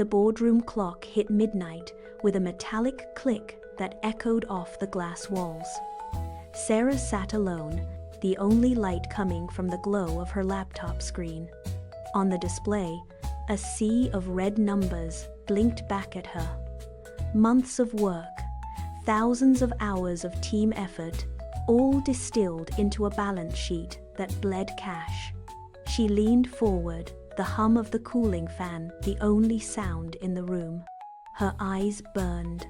The boardroom clock hit midnight with a metallic click that echoed off the glass walls. Sarah sat alone, the only light coming from the glow of her laptop screen. On the display, a sea of red numbers blinked back at her. Months of work, thousands of hours of team effort, all distilled into a balance sheet that bled cash. She leaned forward, the hum of the cooling fan the only sound in the room. Her eyes burned.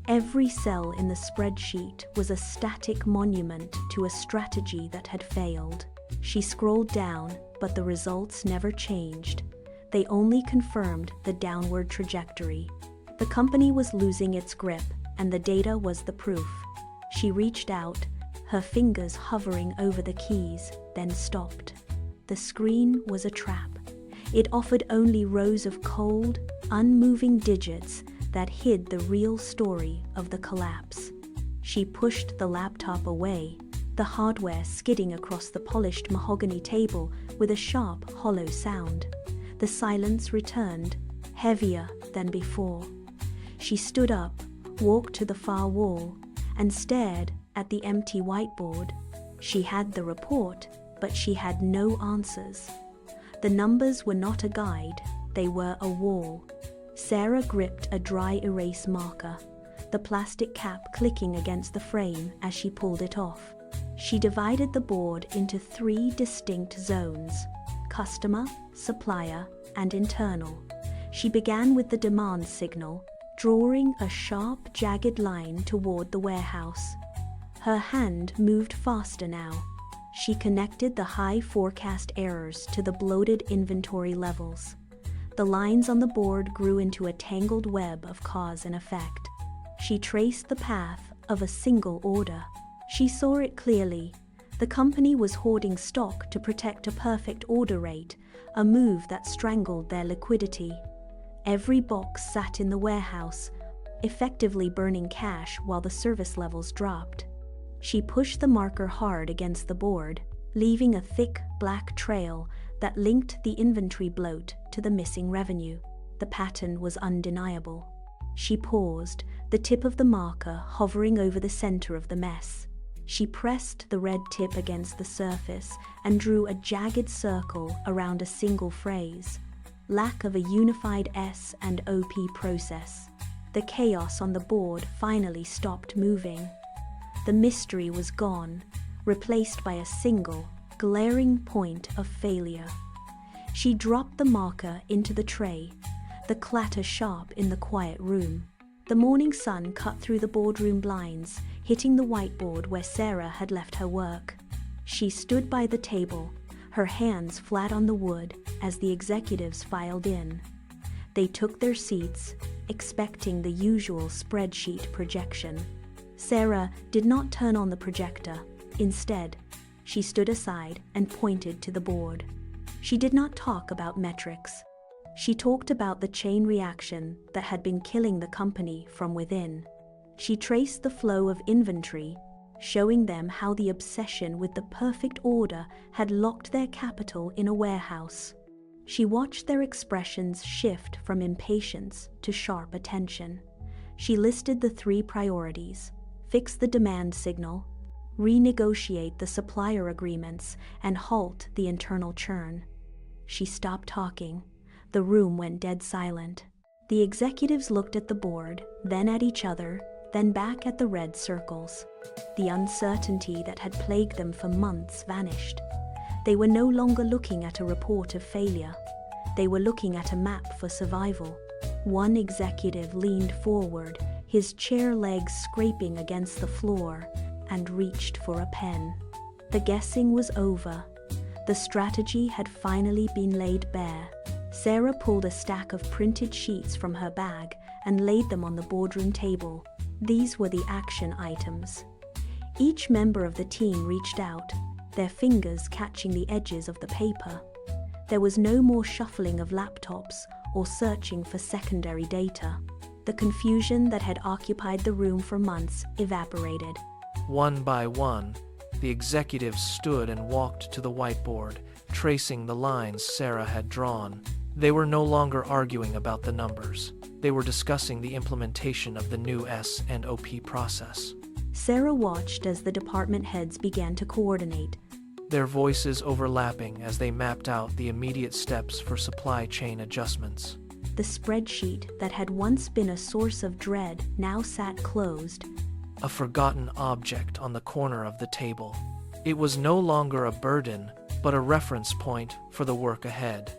Every cell in the spreadsheet was a static monument to a strategy that had failed. She scrolled down, but the results never changed. They only confirmed the downward trajectory. The company was losing its grip, and the data was the proof. She reached out, her fingers hovering over the keys, then stopped. The screen was a trap. It offered only rows of cold, unmoving digits that hid the real story of the collapse. She pushed the laptop away, the hardware skidding across the polished mahogany table with a sharp, hollow sound. The silence returned, heavier than before. She stood up, walked to the far wall, and stared at the empty whiteboard. She had the report, but she had no answers. The numbers were not a guide, they were a wall. Sarah gripped a dry erase marker, the plastic cap clicking against the frame as she pulled it off. She divided the board into 3 distinct zones: customer, supplier, and internal. She began with the demand signal, drawing a sharp, jagged line toward the warehouse. Her hand moved faster now. She connected the high forecast errors to the bloated inventory levels. The lines on the board grew into a tangled web of cause and effect. She traced the path of a single order. She saw it clearly. The company was hoarding stock to protect a perfect order rate, a move that strangled their liquidity. Every box sat in the warehouse, effectively burning cash while the service levels dropped. She pushed the marker hard against the board, leaving a thick, black trail that linked the inventory bloat to the missing revenue. The pattern was undeniable. She paused, the tip of the marker hovering over the center of the mess. She pressed the red tip against the surface and drew a jagged circle around a single phrase. Lack of a unified S and OP process. The chaos on the board finally stopped moving. The mystery was gone, replaced by a single, glaring point of failure. She dropped the marker into the tray, the clatter sharp in the quiet room. The morning sun cut through the boardroom blinds, hitting the whiteboard where Sarah had left her work. She stood by the table, her hands flat on the wood as the executives filed in. They took their seats, expecting the usual spreadsheet projection. Sarah did not turn on the projector. Instead, she stood aside and pointed to the board. She did not talk about metrics. She talked about the chain reaction that had been killing the company from within. She traced the flow of inventory, showing them how the obsession with the perfect order had locked their capital in a warehouse. She watched their expressions shift from impatience to sharp attention. She listed the 3 priorities: fix the demand signal, renegotiate the supplier agreements, and halt the internal churn. She stopped talking. The room went dead silent. The executives looked at the board, then at each other, then back at the red circles. The uncertainty that had plagued them for months vanished. They were no longer looking at a report of failure. They were looking at a map for survival. One executive leaned forward, his chair legs scraping against the floor, and reached for a pen. The guessing was over. The strategy had finally been laid bare. Sarah pulled a stack of printed sheets from her bag and laid them on the boardroom table. These were the action items. Each member of the team reached out, their fingers catching the edges of the paper. There was no more shuffling of laptops or searching for secondary data. The confusion that had occupied the room for months evaporated. One by one, the executives stood and walked to the whiteboard, tracing the lines Sarah had drawn. They were no longer arguing about the numbers. They were discussing the implementation of the new S&OP process. Sarah watched as the department heads began to coordinate. Their voices overlapping as they mapped out the immediate steps for supply chain adjustments. The spreadsheet that had once been a source of dread now sat closed. A forgotten object on the corner of the table. It was no longer a burden, but a reference point for the work ahead.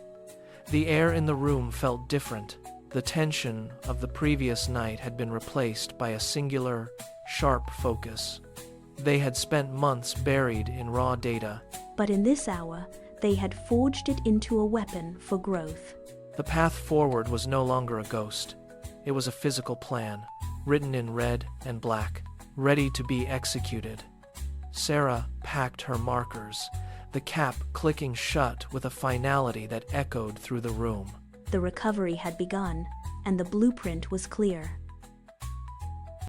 The air in the room felt different. The tension of the previous night had been replaced by a singular, sharp focus. They had spent months buried in raw data. But in this hour, they had forged it into a weapon for growth. The path forward was no longer a ghost. It was a physical plan, written in red and black, ready to be executed. Sarah packed her markers, the cap clicking shut with a finality that echoed through the room. The recovery had begun, and the blueprint was clear.